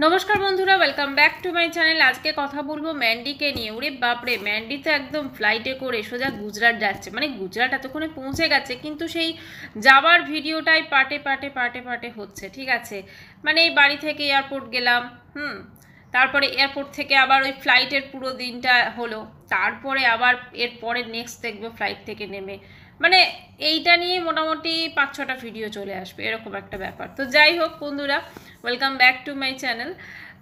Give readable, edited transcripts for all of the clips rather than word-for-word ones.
নমস্কার বন্ধুরা, welcome back to my channel. আজকে কথা বলবো ম্যান্ডিকে নিয়ে। ওরে বাপরে, ম্যান্ডি তো একদম ফ্লাইটে করে সোজা গুজরাট যাচ্ছে। মানে গুজরাট এতক্ষণে পৌঁছে গেছে, কিন্তু সেই যাবার ভিডিওটাই পাটে পাটে পাটে পাটে হচ্ছে। ঠিক আছে, মানে এই বাড়ি থেকে এয়ারপোর্ট গেলাম, তারপরে এয়ারপোর্ট থেকে আবার ওই ফ্লাইটের পুরো দিনটা হলো, তারপরে আবার এরপরে নেক্সট দেখবো ফ্লাইট থেকে নেমে, মানে এইটা নিয়ে মোটামুটি 5-6টা ভিডিও চলে আসবে, এরকম একটা ব্যাপার। তো যাই হোক বন্ধুরা, welcome back to my channel.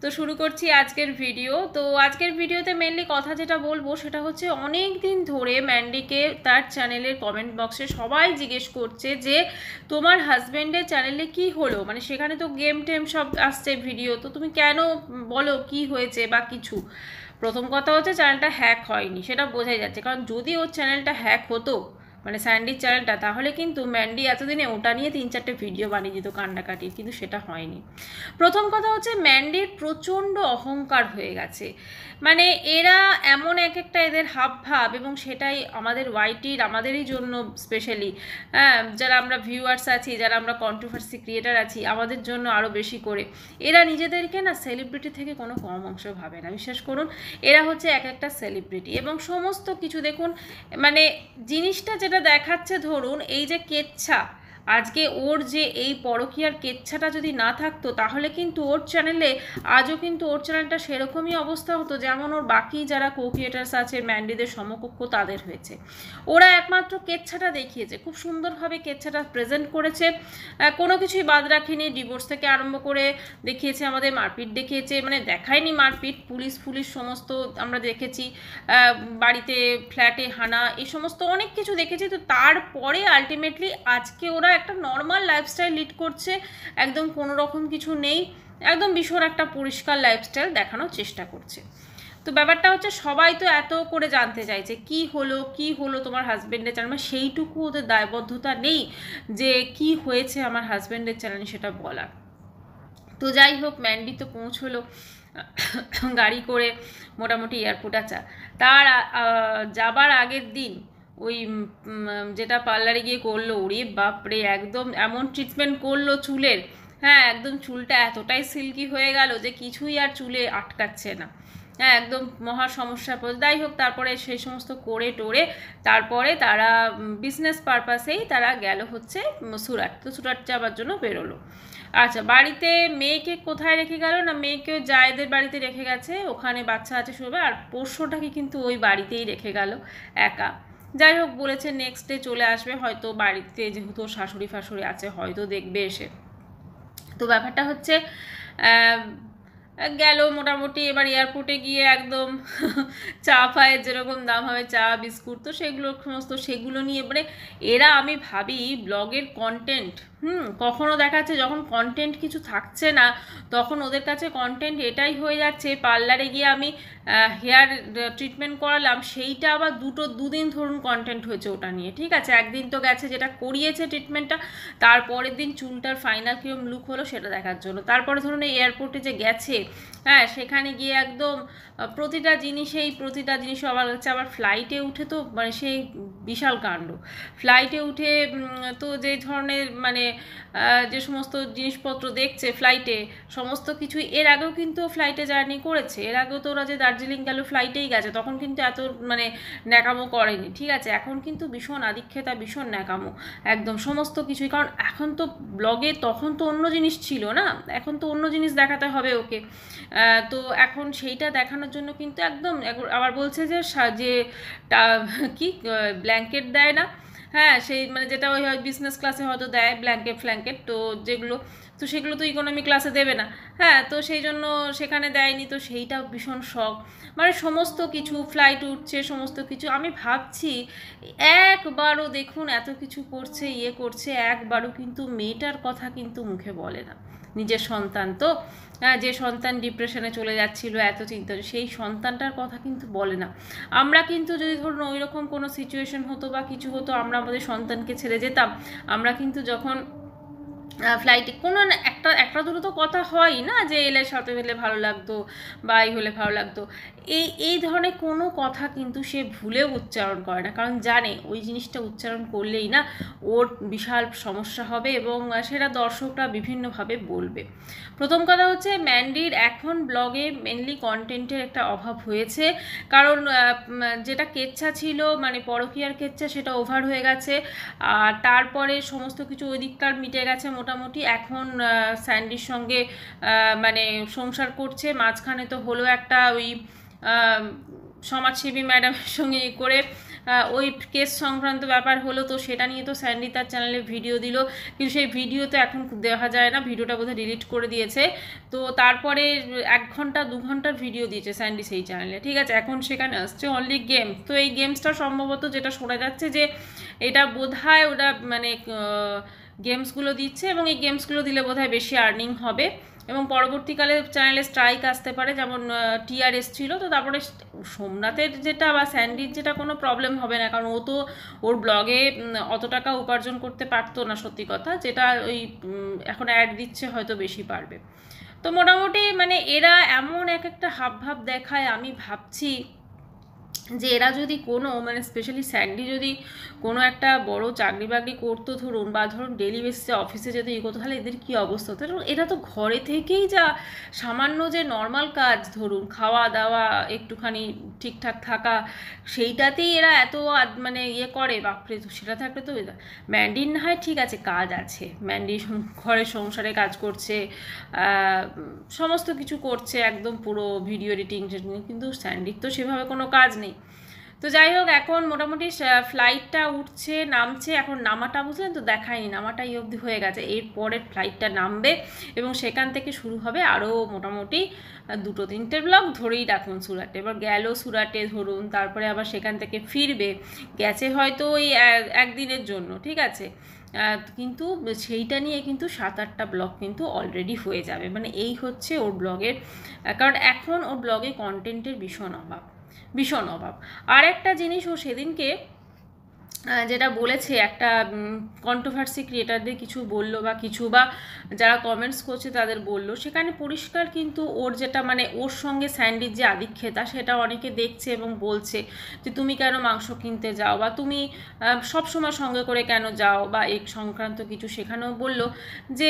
তো শুরু করছি আজকের ভিডিও। তো আজকের ভিডিওতে মেনলি কথা যেটা বলবো সেটা হচ্ছে, অনেক দিন ধরে ম্যান্ডিকে তার চ্যানেলের কমেন্ট বক্সে সবাই জিজ্ঞেস করছে যে তোমার হাজব্যান্ডের চ্যানেলে কি হলো, মানে সেখানে তো গেম টেম সব আসছে ভিডিও, তো তুমি কেন বলো কি হয়েছে বা কিছু। প্রথম কথা হচ্ছে, চ্যানেলটা হ্যাক হয়নি, সেটা বোঝাই যাচ্ছে। কারণ যদি ওর চ্যানেলটা হ্যাক হতো, মানে স্যান্ডির চ্যানেলটা, তাহলে কিন্তু ম্যান্ডি এতদিনে ওটা নিয়ে 3-4টে ভিডিও বানিয়ে দিত কান্নাকাটির, কিন্তু সেটা হয়নি। প্রথম কথা হচ্ছে, ম্যান্ডির প্রচণ্ড অহংকার হয়ে গেছে। মানে এরা এমন এক একটা এদের হাব ভাব, এবং সেটাই আমাদের ওয়াইটির, আমাদেরই জন্য স্পেশালি, যারা আমরা ভিউয়ার্স আছি, যারা আমরা কন্ট্রোভার্সি ক্রিয়েটার আছি, আমাদের জন্য আরও বেশি করে এরা নিজেদেরকে না সেলিব্রিটি থেকে কোনো কম অংশ ভাবে না। বিশ্বাস করুন, এরা হচ্ছে এক একটা সেলিব্রিটি, এবং সমস্ত কিছু দেখুন, মানে জিনিসটা যেটা দেখাচ্ছে, ধরুন এই যে কেচ্ছা, আজকে ওর যে এই পরকীয়ার কেচ্ছাটা যদি না থাকতো, তাহলে কিন্তু ওর চ্যানেলে আজও কিন্তু ওর চ্যানেলটা সেরকমই অবস্থা হতো যেমন ওর বাকি যারা কো ক্রিয়েটার্স আছে ম্যান্ডিদের সমকক্ষ তাদের হয়েছে। ওরা একমাত্র কেচ্ছাটা দেখিয়েছে, খুব সুন্দরভাবে কেচ্ছাটা প্রেজেন্ট করেছে, কোনো কিছুই বাদ রাখেনি। ডিভোর্স থেকে আরম্ভ করে দেখিয়েছে, আমাদের মারপিট দেখিয়েছে, মানে দেখায়নি মারপিট, পুলিশ সমস্ত আমরা দেখেছি, বাড়িতে ফ্ল্যাটে হানা, এই সমস্ত অনেক কিছু দেখেছি। তো তারপরে আলটিমেটলি আজকে ওরা একটা নর্মাল লাইফস্টাইল লিড করছে, একদম কোনো রকম কিছু নেই, একদম ভীষণ একটা পরিষ্কার লাইফস্টাইল দেখানোর চেষ্টা করছে। তো ব্যাপারটা হচ্ছে, সবাই তো এত করে জানতে চাইছে কি হলো কি হলো তোমার হাজব্যান্ডের চ্যানেল, মানে সেইটুকু ওদের দায়বদ্ধতা নেই যে কি হয়েছে আমার হাজব্যান্ডের চ্যানেলে সেটা বলার। তো যাই হোক, ম্যান্ডি তো পৌঁছলো গাড়ি করে মোটামুটি এয়ারপোর্ট। আচ্ছা, তার যাবার আগের দিন ওই যেটা পার্লারে গিয়ে করলো, ওরে বাপরে, একদম এমন ট্রিটমেন্ট করলো চুলের, হ্যাঁ একদম চুলটা এতটাই সিল্কি হয়ে গেল যে কিছুই আর চুলে আটকাচ্ছে না, হ্যাঁ একদম মহা সমস্যা পড়ে। যাই হোক, তারপরে সেই সমস্ত করে টোরে তারপরে তারা বিজনেস পারপাসেই তারা গেল হচ্ছে সুরাট। তো সুরাট যাওয়ার জন্য বেরোলো। আচ্ছা, বাড়িতে মেয়েকে কোথায় রেখে গেল না, মেয়েকে জায়েদের বাড়িতে রেখে গেছে, ওখানে বাচ্চা আছে শুবে, আর পোষ্যটাকে কিন্তু ওই বাড়িতেই রেখে গেল একা। যাই হোক, বলেছে নেক্সট ডে চলে আসবে হয়তো বাড়িতে, যেহেতু শাশুড়ি ফাশুড়ি আছে হয়তো দেখবে এসে। তো ব্যাপারটা হচ্ছে, গেল মোটামুটি। এবার এয়ারপোর্টে গিয়ে একদম চা ফায়ের যেরকম দাম হবে, চা বিস্কুট, তো সেগুলো সমস্ত সেগুলো নিয়ে, মানে এরা, আমি ভাবি ব্লগের কন্টেন্ট, কখনো দেখাচ্ছে যখন কন্টেন্ট কিছু থাকছে না, তখন ওদের কাছে কন্টেন্ট এটাই হয়ে যাচ্ছে, পার্লারে গিয়ে আমি হেয়ার ট্রিটমেন্ট করালাম, সেইটা আবার দুদিন ধরুন কন্টেন্ট হয়েছে ওটা নিয়ে। ঠিক আছে, একদিন তো গেছে যেটা করিয়েছে ট্রিটমেন্টটা, তারপরের দিন চুলটার ফাইনাল কীরকম লুক হলো সেটা দেখার জন্য। তারপরে ধরুন এই এয়ারপোর্টে যে গেছে, হ্যাঁ সেখানে গিয়ে একদম প্রতিটা জিনিস আবার হচ্ছে, আবার ফ্লাইটে উঠে তো মানে সেই বিশাল কাণ্ড। ফ্লাইটে উঠে তো যে ধরনের মানে যে সমস্ত জিনিসপত্র দেখছে ফ্লাইটে, সমস্ত কিছু এর আগেও কিন্তু ফ্লাইটে জার্নি করেছে, এর আগেও তো ওরা যে দার্জিলিং গেল ফ্লাইটেই গেছে, তখন কিন্তু এত মানে ন্যাকামো করেনি। ঠিক আছে, এখন কিন্তু ভীষণ আদিক্ষেতা, ভীষণ ন্যাকামো একদম সমস্ত কিছুই। কারণ এখন তো ব্লগে, তখন তো অন্য জিনিস ছিল না, এখন তো অন্য জিনিস দেখাতে হবে ওকে। তো এখন সেইটা দেখানোর জন্য কিন্তু একদম আবার বলছে যে কি ব্ল্যাঙ্কেট দেয় না, হ্যাঁ সেই মানে যেটা ওই বিজনেস ক্লাসে হয়তো দেয় ফ্ল্যাঙ্কেট, তো যেগুলো, তো সেগুলো তো ইকোনমি ক্লাসে দেবে না, হ্যাঁ তো সেই জন্য সেখানে দেয়নি। তো সেইটাও ভীষণ শখ, মানে সমস্ত কিছু ফ্লাইট উঠছে, সমস্ত কিছু আমি ভাবছি একবারও দেখুন এত কিছু করছে করছে, একবারও কিন্তু মেয়েটার কথা কিন্তু মুখে বলে না। নিজের সন্তান তো, যে সন্তান ডিপ্রেশনে চলে যাচ্ছিল, এত চিন্তা, সেই সন্তানটার কথা কিন্তু বলে না। আমরা কিন্তু যদি ধরুন ওই রকম কোনো সিচুয়েশন হতো বা কিছু হতো, আমরা আমাদের সন্তানকে ছেড়ে যেতাম। আমরা কিন্তু যখন ফ্লাইটে কোনো একটা একটা দুটো তো কথা হয়ই না, যে এলে সাথে হলে ভালো লাগতো বা এই হলে ভালো লাগতো, এই ধরনের কোনো কথা কিন্তু সে ভুলেও উচ্চারণ করে না, কারণ জানে ওই জিনিসটা উচ্চারণ করলেই না ওর বিশাল সমস্যা হবে এবং সেটা দর্শকরা বিভিন্নভাবে বলবে। প্রথম কথা হচ্ছে ম্যান্ডির এখন ব্লগে মেনলি কন্টেন্টের একটা অভাব হয়েছে, কারণ যেটা কেচ্ছা ছিল মানে পরকীয়ার কেচ্ছা সেটা ওভার হয়ে গেছে, আর তারপরে সমস্ত কিছু ওই দিককার মিটে গেছে মোটামুটি। এখন স্যান্ডির সঙ্গে মানে সংসার করছে, মাঝখানে তো হলো একটা ওই সমাজসেবী ম্যাডামের সঙ্গে করে ওই কেস সংক্রান্ত ব্যাপার হলো, তো সেটা নিয়ে তো স্যান্ডি তার চ্যানেলে ভিডিও দিল, কিন্তু সেই ভিডিও তো এখন দেখা যায় না, ভিডিওটা বোধহয় ডিলিট করে দিয়েছে। তো তারপরে 1 ঘন্টা 2 ঘন্টার ভিডিও দিয়েছে স্যান্ডি সেই চ্যানেলে, ঠিক আছে। এখন সেখানে আসছে অনলি গেম, তো এই গেমসটা সম্ভবত যেটা শোনা যাচ্ছে যে এটা বোধহয় ওটা মানে গেমসগুলো দিচ্ছে এবং এই গেমসগুলো দিলে বোধহয় বেশি আর্নিং হবে এবং পরবর্তীকালে চ্যানেলে স্ট্রাইক আসতে পারে, যেমন টিআরএস ছিল। তো তারপরে সোমনাথের যেটা বা স্যান্ডির যেটা কোনো প্রবলেম হবে না, কারণ ও তো ওর ব্লগে অত টাকা উপার্জন করতে পারতো না সত্যি কথা, যেটা ওই এখন অ্যাড দিচ্ছে হয়তো বেশি পারবে। তো মোটামুটি মানে এরা এমন একটা হাবভাব দেখায়, আমি ভাবছি যে এরা যদি কোনো মানে স্পেশালি স্যান্ডি যদি কোনো একটা বড় চাকরি বাকরি করতো ধরুন, বা ধরুন ডেলি বেসিসে অফিসে যদি করতো, তাহলে এদের কী অবস্থা হতো। এরা তো ঘরে থেকেই যা সামান্য যে নর্মাল কাজ ধরুন খাওয়া দাওয়া একটুখানি ঠিকঠাক থাকা, সেইটাতেই এরা এত মানে ইয়ে করে, বাপরে। তো সেটা থাকলে তো ম্যান্ডির না হয় ঠিক আছে কাজ আছে, ম্যান্ডি ঘরের সংসারে কাজ করছে, সমস্ত কিছু করছে একদম পুরো ভিডিও এডিটিং, কিন্তু স্যান্ডির তো সেভাবে কোনো কাজ নেই। তো যাই হোক, এখন মোটামুটি ফ্লাইটটা উঠছে নামছে, এখন নামাটা বুঝলেন তো দেখায়নি, নামাটা এই অবধি হয়ে গেছে, এরপরের ফ্লাইটটা নামবে এবং সেখান থেকে শুরু হবে আরও মোটামুটি 2-3টে ব্লগ ধরেই রাখুন সুরাটে। এবার গেল সুরাটে ধরুন, তারপরে আবার সেখান থেকে ফিরবে, গেছে হয়তো ওই একদিনের জন্য, ঠিক আছে, কিন্তু সেইটা নিয়ে কিন্তু 7-8টা ব্লগ কিন্তু অলরেডি হয়ে যাবে, মানে এই হচ্ছে ওর ব্লগের, কারণ এখন ওর ব্লগে কন্টেন্টের ভীষণ অভাব। আর একটা জিনিস ও সেদিনকে যেটা বলেছে, একটা কন্ট্রোভার্সি ক্রিয়েটারদের কিছু বললো বা কিছু বা যারা কমেন্টস করছে তাদের বললো, সেখানে পরিষ্কার কিন্তু ওর যেটা মানে ওর সঙ্গে স্যান্ডির যে আধিক্যতা সেটা অনেকে দেখছে এবং বলছে যে তুমি কেন মাংস কিনতে যাও, বা তুমি সবসময় সঙ্গে করে কেন যাও, বা এই সংক্রান্ত কিছু। সেখানেও বললো যে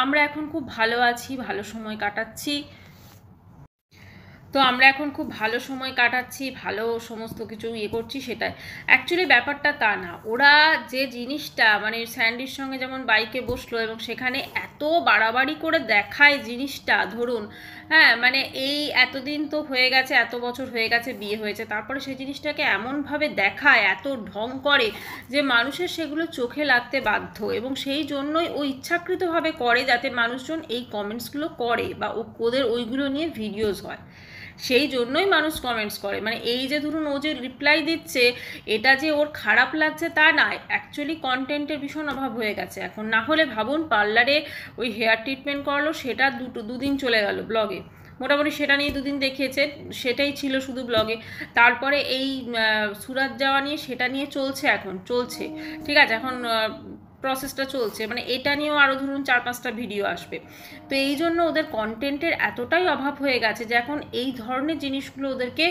আমরা এখন খুব ভালো আছি, ভালো সময় কাটাচ্ছি, তো আমরা এখন খুব ভালো সময় কাটাচ্ছি, ভালো সমস্ত কিছু ইয়ে করছি। সেটাই অ্যাকচুয়ালি ব্যাপারটা তা না। ওরা যে জিনিসটা মানে স্যান্ডির সঙ্গে যেমন বাইকে বসলো এবং সেখানে এত বাড়াবাড়ি করে দেখায় জিনিসটা, ধরুন হ্যাঁ মানে এই এতদিন তো হয়ে গেছে, এত বছর হয়ে গেছে বিয়ে হয়েছে, তারপরে সেই জিনিসটাকে এমনভাবে দেখায়, এত ঢং করে যে মানুষের সেগুলো চোখে লাগতে বাধ্য, এবং সেই জন্যই ও ইচ্ছাকৃতভাবে করে যাতে মানুষজন এই কমেন্টসগুলো করে বা ওদের ওইগুলো নিয়ে ভিডিওস হয়, সেই জন্যই মানুষ কমেন্টস করে। মানে এই যে ধরুন ও যে রিপ্লাই দিচ্ছে, এটা যে ওর খারাপ লাগছে তা নয়, অ্যাকচুয়ালি কন্টেন্টের ভীষণ অভাব হয়ে গেছে এখন। না হলে ভাবুন পার্লারে ওই হেয়ার ট্রিটমেন্ট করলো, সেটা দুদিন চলে গেল ব্লগে, মোটামুটি সেটা নিয়ে 2 দিন দেখিয়েছে, সেটাই ছিল শুধু ব্লগে। তারপরে এই সুরাত যাওয়া নিয়ে সেটা নিয়ে চলছে, এখন চলছে, ঠিক আছে, এখন প্রসেসটা চলছে, মানে এটা নিয়েও আরও ধরুন 4-5টা ভিডিও আসবে। তো এই জন্য ওদের কন্টেন্টের এতটাই অভাব হয়ে গেছে যে এখন এই ধরনের জিনিসগুলো ওদেরকে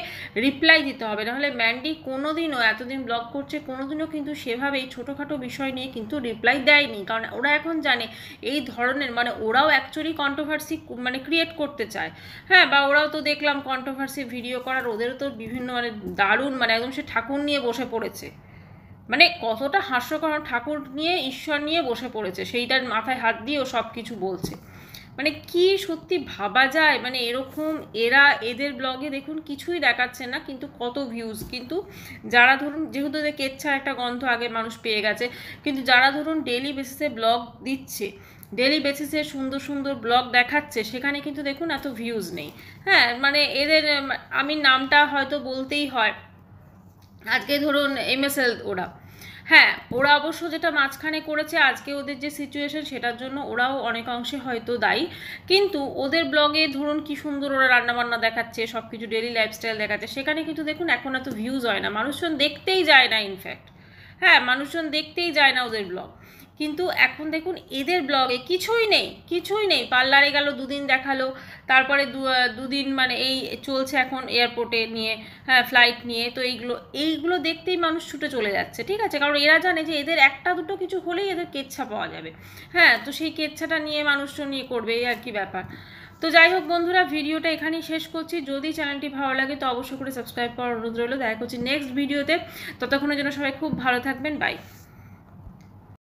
রিপ্লাই দিতে হবে। নাহলে ম্যান্ডি কোনোদিনও এতদিন ব্লগ করছে, কোনোদিনও কিন্তু সেভাবে এই ছোটোখাটো বিষয় নিয়ে কিন্তু রিপ্লাই দেয়নি, কারণ ওরা এখন জানে এই ধরনের মানে ওরাও অ্যাকচুয়ালি কন্ট্রোভার্সি মানে ক্রিয়েট করতে চায়, হ্যাঁ, বা ওরাও তো দেখলাম কন্ট্রোভার্সি ভিডিও করার ওদেরও তো বিভিন্ন মানে দারুণ মানে একদম সে ঠাকুর নিয়ে বসে পড়েছে, মানে কতটা হাস্যকর, ঠাকুর নিয়ে ঈশ্বর নিয়ে বসে পড়েছে, সেইটার মাথায় হাত দিয়ে ও সব কিছু বলছে। মানে কি সত্যি ভাবা যায়, মানে এরকম এদের ব্লগে দেখুন কিছুই দেখাচ্ছে না, কিন্তু কত ভিউজ, কিন্তু যারা ধরুন যেহেতু এদের কেচ্ছা একটা গন্ধ আগে মানুষ পেয়ে গেছে, কিন্তু যারা ধরুন ডেলি বেসিসে ব্লগ দিচ্ছে, ডেলি বেসিসে সুন্দর সুন্দর ব্লগ দেখাচ্ছে, সেখানে কিন্তু দেখুন এত ভিউজ নেই। হ্যাঁ মানে এদের আমি নামটা হয়তো বলতেই হয়, আজকে ধরুন MSL ওরা, হ্যাঁ ওরা অবশ্য যেটা মাঝখানে করেছে আজকে ওদের যে সিচুয়েশন সেটার জন্য ওরাও অনেক অংশে হয়তো দায়ী, কিন্তু ওদের ব্লগে ধরুন কি সুন্দর ওরা রান্নাবান্না দেখাচ্ছে, সব কিছু ডেলি লাইফস্টাইল দেখাচ্ছে, সেখানে কিন্তু দেখুন এখন এত ভিউজ হয় না, মানুষজন দেখতেই যায় না, ইনফ্যাক্ট হ্যাঁ মানুষজন দেখতেই যায় না ওদের ব্লগ। কিন্তু এখন দেখুন এদের ব্লগে কিছুই নেই। পার্লারে গেল, দুদিন দেখালো, তারপরে দুদিন মানে এই চলছে এখন এয়ারপোর্টে নিয়ে, হ্যাঁ ফ্লাইট নিয়ে। তো এইগুলো দেখতেই মানুষ ছুটে চলে যাচ্ছে, ঠিক আছে, কারণ এরা জানে যে এদের একটা দুটো কিছু হলেই এদের কেচ্ছা পাওয়া যাবে। হ্যাঁ, তো সেই কেচ্ছাটা নিয়ে মানুষজন নিয়ে করবে, এই আর কি ব্যাপার। তো যাই হোক বন্ধুরা, ভিডিওটা এখানেই শেষ করছি। যদি চ্যানেলটি ভালো লাগে তো অবশ্যই করে সাবস্ক্রাইব করার অনুরোধ রইল। দেখা করছি নেক্সট ভিডিওতে। ততক্ষণের জন্য সবাই খুব ভালো থাকবেন, বাই।